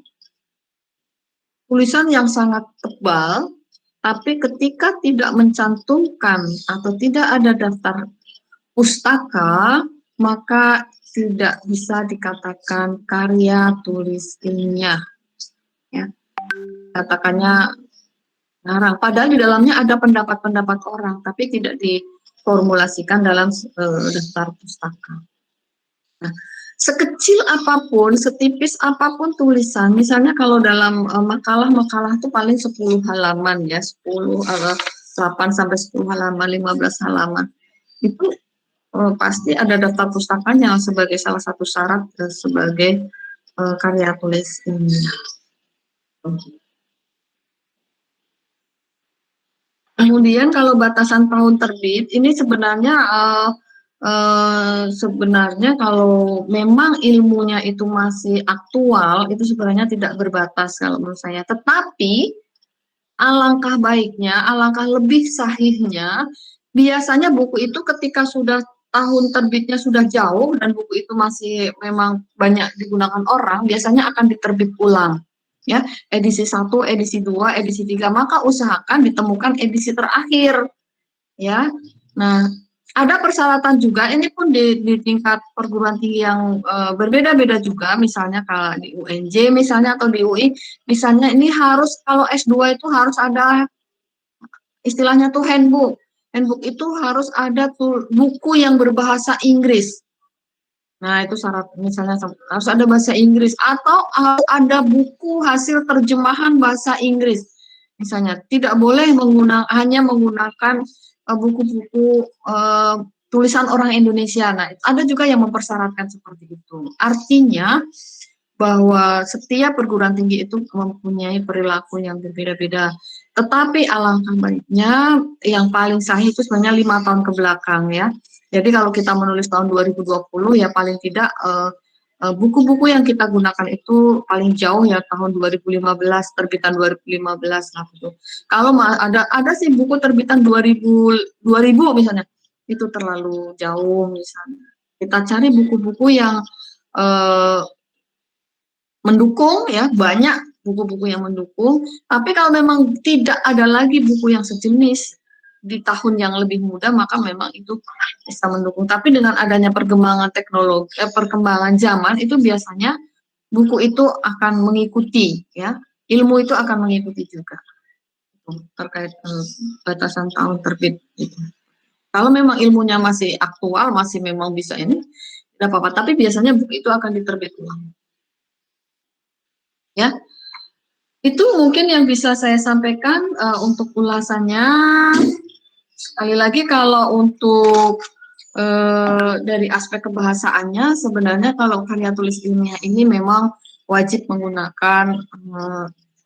tulisan yang sangat tebal, tapi ketika tidak mencantumkan atau tidak ada daftar pustaka, maka tidak bisa dikatakan karya tulis ilmiah. Ya, katakannya ngarang. Padahal di dalamnya ada pendapat-pendapat orang, tapi tidak diformulasikan dalam daftar pustaka. Nah, sekecil apapun, setipis apapun tulisan, misalnya kalau dalam makalah-makalah itu paling 10 halaman ya, 8 sampai 10 halaman, 15 halaman. Itu pasti ada daftar pustakanya sebagai salah satu syarat sebagai karya tulis ilmiah. Kemudian kalau batasan tahun terbit, ini sebenarnya kalau memang ilmunya itu masih aktual, itu sebenarnya tidak berbatas kalau menurut saya. Tetapi alangkah baiknya, alangkah lebih sahihnya, biasanya buku itu ketika sudah tahun terbitnya sudah jauh dan buku itu masih memang banyak digunakan orang, biasanya akan diterbit ulang. Ya, edisi 1, edisi 2, edisi 3, maka usahakan ditemukan edisi terakhir. Ya. Nah, ada persyaratan juga, ini pun di tingkat perguruan tinggi yang berbeda-beda juga, misalnya kalau di UNJ misalnya atau di UI, misalnya ini harus, kalau S2 itu harus ada istilahnya tuh handbook. Handbook itu harus ada buku yang berbahasa Inggris. Nah, itu syarat, misalnya harus ada bahasa Inggris, atau ada buku hasil terjemahan bahasa Inggris. Misalnya, tidak boleh hanya menggunakan buku-buku tulisan orang Indonesia. Nah, ada juga yang mempersyaratkan seperti itu. Artinya bahwa setiap perguruan tinggi itu mempunyai perilaku yang berbeda-beda. Tetapi alangkah baiknya yang paling sahih itu sebenarnya 5 tahun ke belakang ya. Jadi kalau kita menulis tahun 2020 ya paling tidak buku-buku yang kita gunakan itu paling jauh ya tahun 2015, terbitan 2015 lah gitu. Kalau ada sih buku terbitan 2000 misalnya, itu terlalu jauh misalnya. Kita cari buku-buku yang mendukung ya, banyak buku-buku yang mendukung. Tapi kalau memang tidak ada lagi buku yang sejenis di tahun yang lebih muda, maka memang itu bisa mendukung. Tapi dengan adanya perkembangan teknologi, perkembangan zaman, itu biasanya buku itu akan mengikuti, ya, ilmu itu akan mengikuti juga. Terkait batasan tahun terbit itu. Kalau memang ilmunya masih aktual, masih memang bisa ini, tidak apa-apa. Tapi biasanya buku itu akan diterbit ulang. Ya, itu mungkin yang bisa saya sampaikan untuk ulasannya. Sekali lagi kalau untuk dari aspek kebahasaannya, sebenarnya kalau karya tulis ilmiah ini memang wajib menggunakan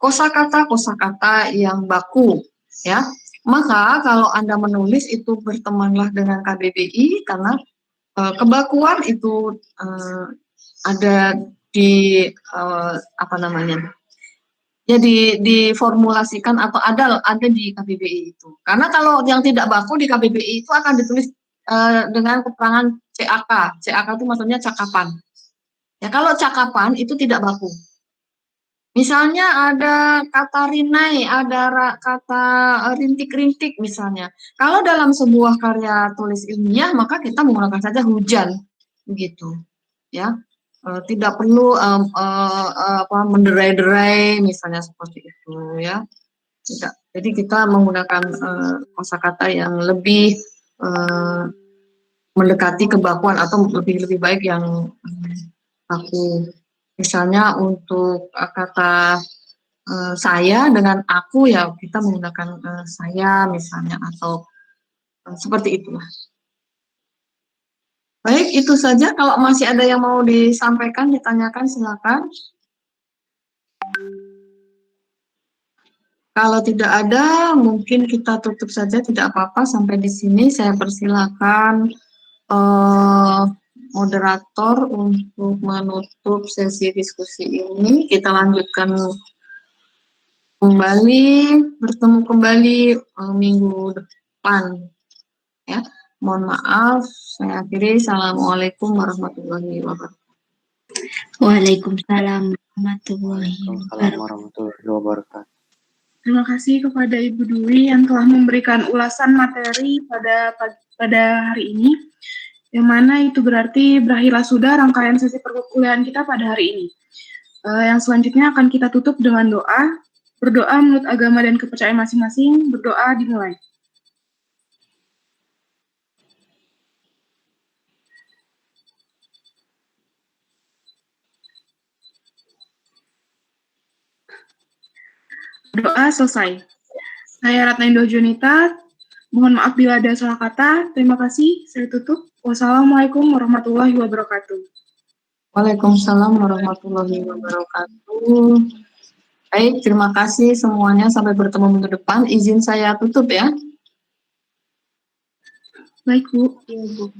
kosakata yang baku, ya. Maka kalau Anda menulis itu bertemanlah dengan KBBI karena kebakuan itu ada di apa namanya? Ya diformulasikan atau ada di KBBI itu. Karena kalau yang tidak baku di KBBI itu akan ditulis dengan keterangan CAK. CAK itu maksudnya cakapan. Ya, kalau cakapan itu tidak baku. Misalnya ada kata rinai, ada kata rintik-rintik misalnya. Kalau dalam sebuah karya tulis ilmiah maka kita menggunakan saja hujan, begitu. Ya. Tidak perlu menderai-derai misalnya seperti itu ya, tidak. Jadi kita menggunakan kosakata yang lebih mendekati kebakuan atau lebih baik yang baku. Misalnya untuk kata saya dengan aku ya kita menggunakan saya misalnya atau seperti itulah. Baik, itu saja. Kalau masih ada yang mau disampaikan, ditanyakan, silakan. Kalau tidak ada, mungkin kita tutup saja, tidak apa-apa. Sampai di sini saya persilakan moderator untuk menutup sesi diskusi ini. Kita lanjutkan kembali, bertemu kembali minggu depan. Ya, mohon maaf. Saya akhiri. Assalamualaikum warahmatullahi wabarakatuh. Waalaikumsalam warahmatullahi Waalaikumsalam wabarakatuh. warahmatullahi wabarakatuh. Terima kasih kepada Ibu Dwi yang telah memberikan ulasan materi pada hari ini, yang mana itu berarti berakhirlah sudah rangkaian sesi perkuliahan kita pada hari ini. Yang selanjutnya akan kita tutup dengan doa. Berdoa menurut agama dan kepercayaan masing-masing. Berdoa dimulai. Doa selesai. Saya Ratna Indah Junita. Mohon maaf bila ada salah kata. Terima kasih. Saya tutup. Wassalamualaikum warahmatullahi wabarakatuh. Waalaikumsalam warahmatullahi wabarakatuh. Baik, terima kasih semuanya. Sampai bertemu minggu depan. Izin saya tutup ya. Baik, Bu. Iya, Bu.